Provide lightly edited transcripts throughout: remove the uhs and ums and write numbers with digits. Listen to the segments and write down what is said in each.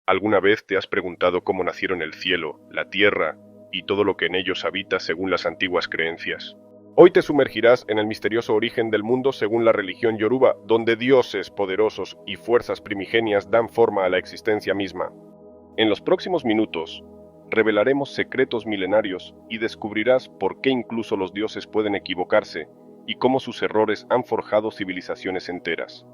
¿Alguna vez te has preguntado cómo nacieron el cielo, la tierra y todo lo que en ellos habita según las antiguas creencias? Hoy te sumergirás en el misterioso origen del mundo según la religión Yoruba, donde dioses poderosos y fuerzas primigenias dan forma a la existencia misma. En los próximos minutos, revelaremos secretos milenarios y descubrirás por qué incluso los dioses pueden equivocarse y cómo sus errores han forjado civilizaciones enteras.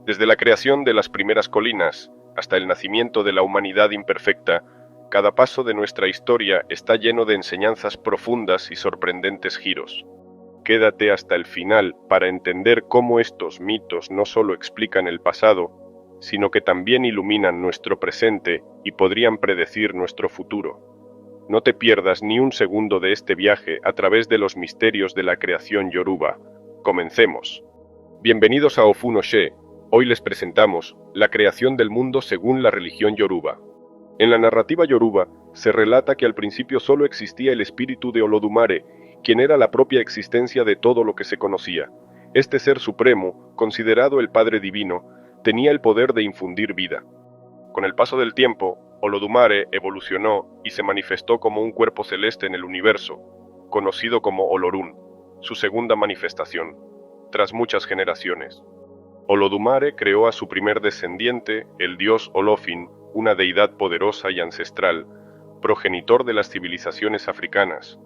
Desde la creación de las primeras colinas hasta el nacimiento de la humanidad imperfecta, cada paso de nuestra historia está lleno de enseñanzas profundas y sorprendentes giros. Quédate hasta el final para entender cómo estos mitos no solo explican el pasado, sino que también iluminan nuestro presente y podrían predecir nuestro futuro. No te pierdas ni un segundo de este viaje a través de los misterios de la creación Yoruba. Comencemos. Bienvenidos a Ofunoshe. Hoy les presentamos la creación del mundo según la religión Yoruba. En la narrativa Yoruba se relata que al principio solo existía el espíritu de Olodumare, quien era la propia existencia de todo lo que se conocía. Este ser supremo, considerado el Padre Divino, tenía el poder de infundir vida. Con el paso del tiempo, Olodumare evolucionó y se manifestó como un cuerpo celeste en el universo, conocido como Olorun, su segunda manifestación, tras muchas generaciones. Olodumare creó a su primer descendiente, el dios Olofin, una deidad poderosa y ancestral, progenitor de las civilizaciones africanas.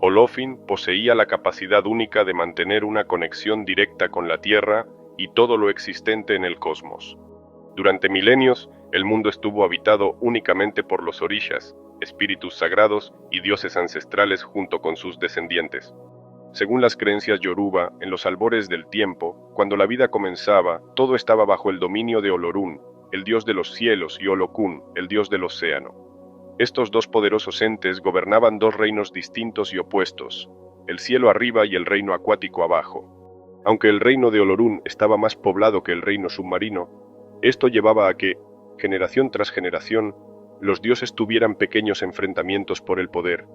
Olofin poseía la capacidad única de mantener una conexión directa con la Tierra y todo lo existente en el cosmos. Durante milenios, el mundo estuvo habitado únicamente por los orishas, espíritus sagrados y dioses ancestrales junto con sus descendientes. Según las creencias Yoruba, en los albores del tiempo, cuando la vida comenzaba, todo estaba bajo el dominio de Olorun, el dios de los cielos, y Olokun, el dios del océano. Estos dos poderosos entes gobernaban dos reinos distintos y opuestos, el cielo arriba y el reino acuático abajo. Aunque el reino de Olorun estaba más poblado que el reino submarino, esto llevaba a que, generación tras generación, los dioses tuvieran pequeños enfrentamientos por el poder.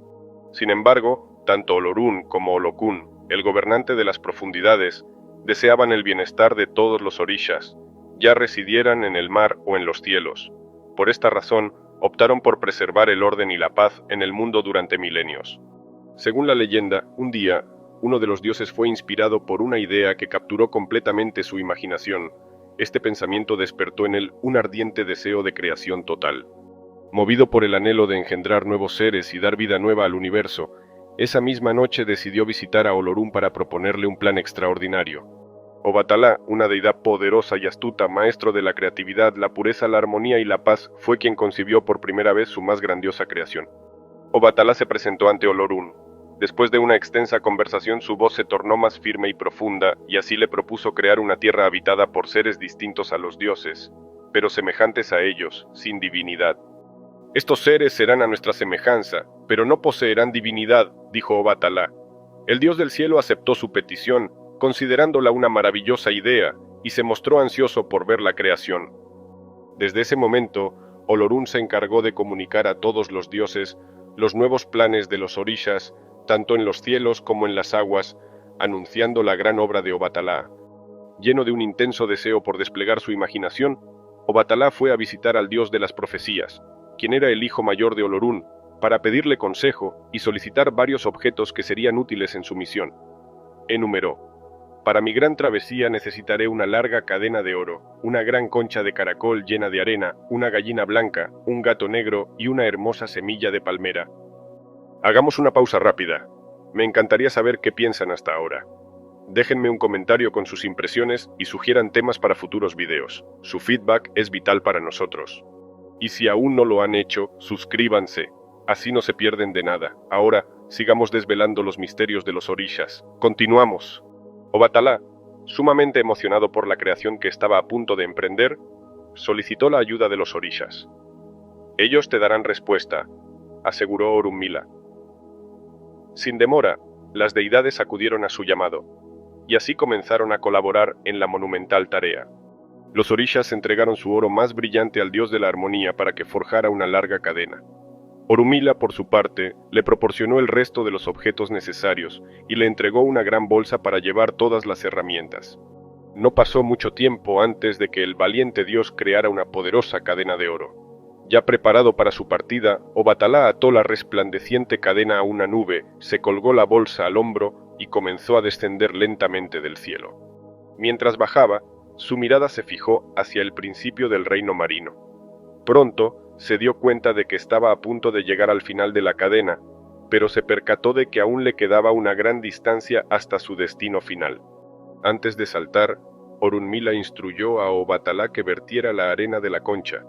Sin embargo, tanto Olorun como Olokun, el gobernante de las profundidades, deseaban el bienestar de todos los orishas, ya residieran en el mar o en los cielos. Por esta razón, optaron por preservar el orden y la paz en el mundo durante milenios. Según la leyenda, un día, uno de los dioses fue inspirado por una idea que capturó completamente su imaginación. Este pensamiento despertó en él un ardiente deseo de creación total. Movido por el anhelo de engendrar nuevos seres y dar vida nueva al universo, esa misma noche decidió visitar a Olorun para proponerle un plan extraordinario. Obatalá, una deidad poderosa y astuta, maestro de la creatividad, la pureza, la armonía y la paz, fue quien concibió por primera vez su más grandiosa creación. Obatalá se presentó ante Olorun. Después de una extensa conversación, su voz se tornó más firme y profunda, y así le propuso crear una tierra habitada por seres distintos a los dioses, pero semejantes a ellos, sin divinidad. Estos seres serán a nuestra semejanza, pero no poseerán divinidad, dijo Obatalá. El dios del cielo aceptó su petición, considerándola una maravillosa idea, y se mostró ansioso por ver la creación. Desde ese momento, Olorun se encargó de comunicar a todos los dioses los nuevos planes de los orishas, tanto en los cielos como en las aguas, anunciando la gran obra de Obatalá. Lleno de un intenso deseo por desplegar su imaginación, Obatalá fue a visitar al dios de las profecías, quien era el hijo mayor de Olorun, para pedirle consejo y solicitar varios objetos que serían útiles en su misión. Enumeró: para mi gran travesía necesitaré una larga cadena de oro, una gran concha de caracol llena de arena, una gallina blanca, un gato negro y una hermosa semilla de palmera. Hagamos una pausa rápida. Me encantaría saber qué piensan hasta ahora. Déjenme un comentario con sus impresiones y sugieran temas para futuros videos. Su feedback es vital para nosotros. Y si aún no lo han hecho, suscríbanse. Así no se pierden de nada. Ahora, sigamos desvelando los misterios de los orishas. Continuamos. Obatalá, sumamente emocionado por la creación que estaba a punto de emprender, solicitó la ayuda de los orishas. Ellos te darán respuesta, aseguró Orunmila. Sin demora, las deidades acudieron a su llamado, y así comenzaron a colaborar en la monumental tarea. Los orishas entregaron su oro más brillante al dios de la armonía para que forjara una larga cadena. Orunmila, por su parte, le proporcionó el resto de los objetos necesarios y le entregó una gran bolsa para llevar todas las herramientas. No pasó mucho tiempo antes de que el valiente dios creara una poderosa cadena de oro. Ya preparado para su partida, Obatalá ató la resplandeciente cadena a una nube, se colgó la bolsa al hombro y comenzó a descender lentamente del cielo. Mientras bajaba, su mirada se fijó hacia el principio del reino marino. Pronto se dio cuenta de que estaba a punto de llegar al final de la cadena, pero se percató de que aún le quedaba una gran distancia hasta su destino final. Antes de saltar, Orunmila instruyó a Obatalá que vertiera la arena de la concha,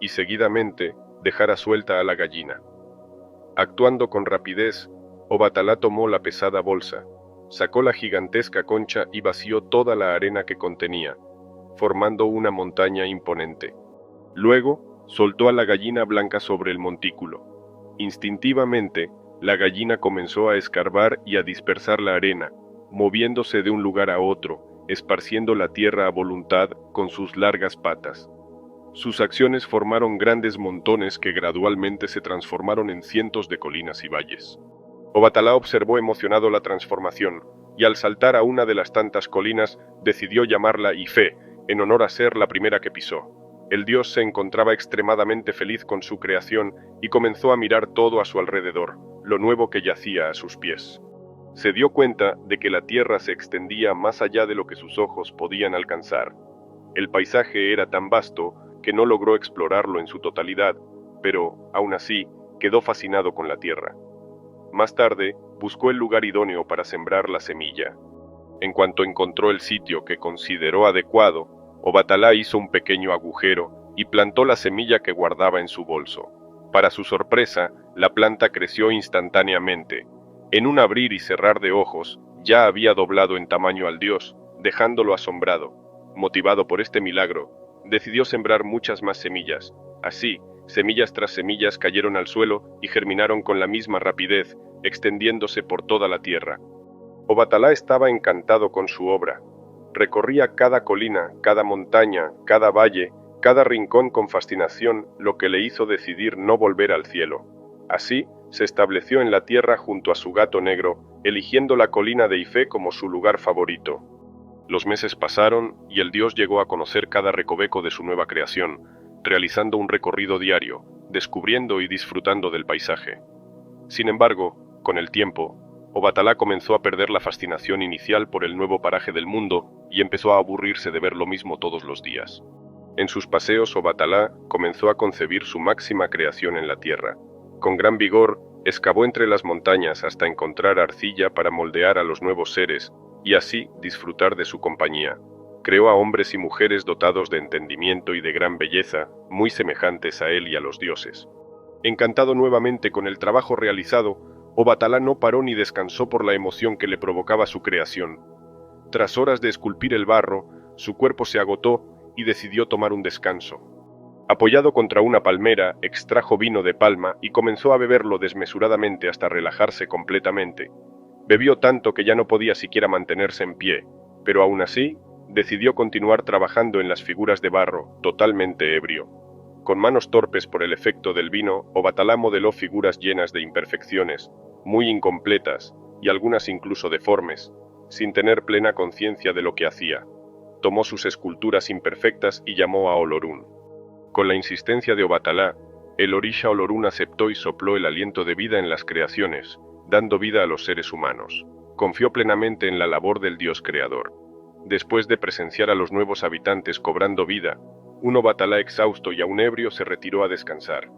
y seguidamente dejara suelta a la gallina. Actuando con rapidez, Obatalá tomó la pesada bolsa, sacó la gigantesca concha y vació toda la arena que contenía, formando una montaña imponente. Luego, soltó a la gallina blanca sobre el montículo. Instintivamente, la gallina comenzó a escarbar y a dispersar la arena, moviéndose de un lugar a otro, esparciendo la tierra a voluntad con sus largas patas. Sus acciones formaron grandes montones que gradualmente se transformaron en cientos de colinas y valles. Obatalá observó emocionado la transformación, y al saltar a una de las tantas colinas, decidió llamarla Ife, en honor a ser la primera que pisó. El dios se encontraba extremadamente feliz con su creación y comenzó a mirar todo a su alrededor, lo nuevo que yacía a sus pies. Se dio cuenta de que la tierra se extendía más allá de lo que sus ojos podían alcanzar. El paisaje era tan vasto que no logró explorarlo en su totalidad, pero, aún así, quedó fascinado con la tierra. Más tarde, buscó el lugar idóneo para sembrar la semilla. En cuanto encontró el sitio que consideró adecuado, Obatalá hizo un pequeño agujero y plantó la semilla que guardaba en su bolso. Para su sorpresa, la planta creció instantáneamente. En un abrir y cerrar de ojos, ya había doblado en tamaño al dios, dejándolo asombrado. Motivado por este milagro, decidió sembrar muchas más semillas. Así, semillas tras semillas cayeron al suelo y germinaron con la misma rapidez, extendiéndose por toda la tierra. Obatalá estaba encantado con su obra. Recorría cada colina, cada montaña, cada valle, cada rincón con fascinación, lo que le hizo decidir no volver al cielo. Así, se estableció en la tierra junto a su gato negro, eligiendo la colina de Ife como su lugar favorito. Los meses pasaron y el dios llegó a conocer cada recoveco de su nueva creación, realizando un recorrido diario, descubriendo y disfrutando del paisaje. Sin embargo, con el tiempo, Obatalá comenzó a perder la fascinación inicial por el nuevo paraje del mundo y empezó a aburrirse de ver lo mismo todos los días. En sus paseos, Obatalá comenzó a concebir su máxima creación en la tierra. Con gran vigor, excavó entre las montañas hasta encontrar arcilla para moldear a los nuevos seres y así disfrutar de su compañía. Creó a hombres y mujeres dotados de entendimiento y de gran belleza, muy semejantes a él y a los dioses. Encantado nuevamente con el trabajo realizado, Obatalá no paró ni descansó por la emoción que le provocaba su creación. Tras horas de esculpir el barro, su cuerpo se agotó y decidió tomar un descanso. Apoyado contra una palmera, extrajo vino de palma y comenzó a beberlo desmesuradamente hasta relajarse completamente. Bebió tanto que ya no podía siquiera mantenerse en pie, pero aún así, decidió continuar trabajando en las figuras de barro, totalmente ebrio. Con manos torpes por el efecto del vino, Obatalá modeló figuras llenas de imperfecciones, muy incompletas, y algunas incluso deformes, sin tener plena conciencia de lo que hacía. Tomó sus esculturas imperfectas y llamó a Olorún. Con la insistencia de Obatalá, el orisha Olorún aceptó y sopló el aliento de vida en las creaciones, dando vida a los seres humanos. Confió plenamente en la labor del dios creador. Después de presenciar a los nuevos habitantes cobrando vida, un Obatalá exhausto y aún ebrio se retiró a descansar.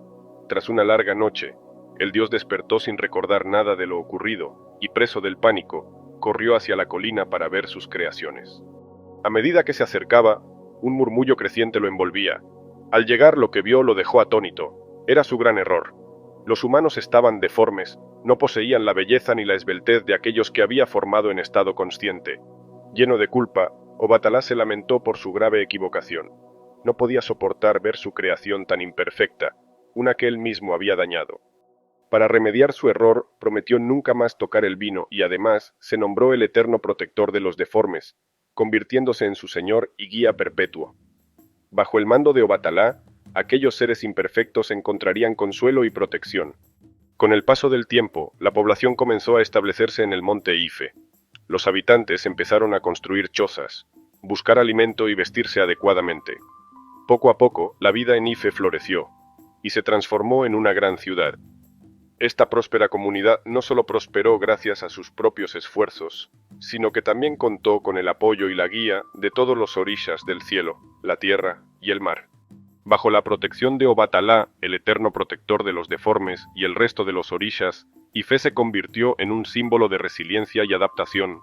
Tras una larga noche, el dios despertó sin recordar nada de lo ocurrido, y preso del pánico, corrió hacia la colina para ver sus creaciones. A medida que se acercaba, un murmullo creciente lo envolvía. Al llegar lo que vio lo dejó atónito. Era su gran error. Los humanos estaban deformes, no poseían la belleza ni la esbeltez de aquellos que había formado en estado consciente. Lleno de culpa, Obatalá se lamentó por su grave equivocación. No podía soportar ver su creación tan imperfecta, una que él mismo había dañado. Para remediar su error, prometió nunca más tocar el vino y además se nombró el eterno protector de los deformes, convirtiéndose en su señor y guía perpetuo. Bajo el mando de Obatalá, aquellos seres imperfectos encontrarían consuelo y protección. Con el paso del tiempo, la población comenzó a establecerse en el monte Ife. Los habitantes empezaron a construir chozas, buscar alimento y vestirse adecuadamente. Poco a poco, la vida en Ife floreció. y se transformó en una gran ciudad. Esta próspera comunidad no solo prosperó gracias a sus propios esfuerzos, sino que también contó con el apoyo y la guía de todos los orishas del cielo, la tierra y el mar. Bajo la protección de Obatalá, el eterno protector de los deformes y el resto de los orishas, Ifé se convirtió en un símbolo de resiliencia y adaptación.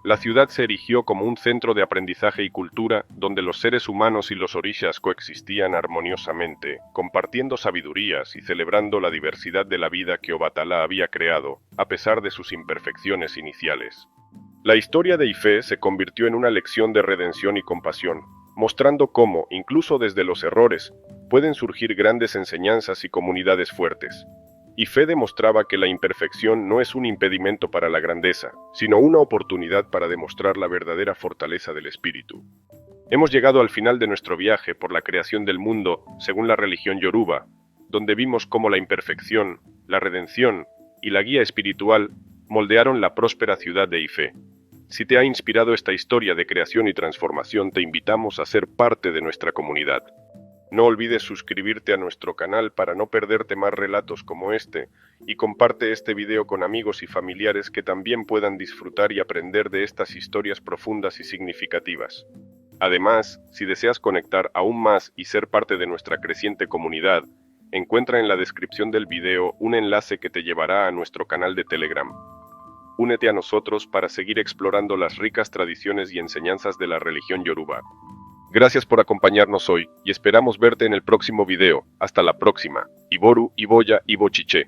La ciudad se erigió como un centro de aprendizaje y cultura donde los seres humanos y los orishas coexistían armoniosamente, compartiendo sabidurías y celebrando la diversidad de la vida que Obatalá había creado, a pesar de sus imperfecciones iniciales. La historia de Ifé se convirtió en una lección de redención y compasión, mostrando cómo, incluso desde los errores, pueden surgir grandes enseñanzas y comunidades fuertes. Ifé demostraba que la imperfección no es un impedimento para la grandeza, sino una oportunidad para demostrar la verdadera fortaleza del espíritu. Hemos llegado al final de nuestro viaje por la creación del mundo según la religión Yoruba, donde vimos cómo la imperfección, la redención y la guía espiritual moldearon la próspera ciudad de Ifé. Si te ha inspirado esta historia de creación y transformación, te invitamos a ser parte de nuestra comunidad. No olvides suscribirte a nuestro canal para no perderte más relatos como este, y comparte este video con amigos y familiares que también puedan disfrutar y aprender de estas historias profundas y significativas. Además, si deseas conectar aún más y ser parte de nuestra creciente comunidad, encuentra en la descripción del video un enlace que te llevará a nuestro canal de Telegram. Únete a nosotros para seguir explorando las ricas tradiciones y enseñanzas de la religión Yoruba. Gracias por acompañarnos hoy y esperamos verte en el próximo video. Hasta la próxima. Iboru, Iboya, Ibochiche.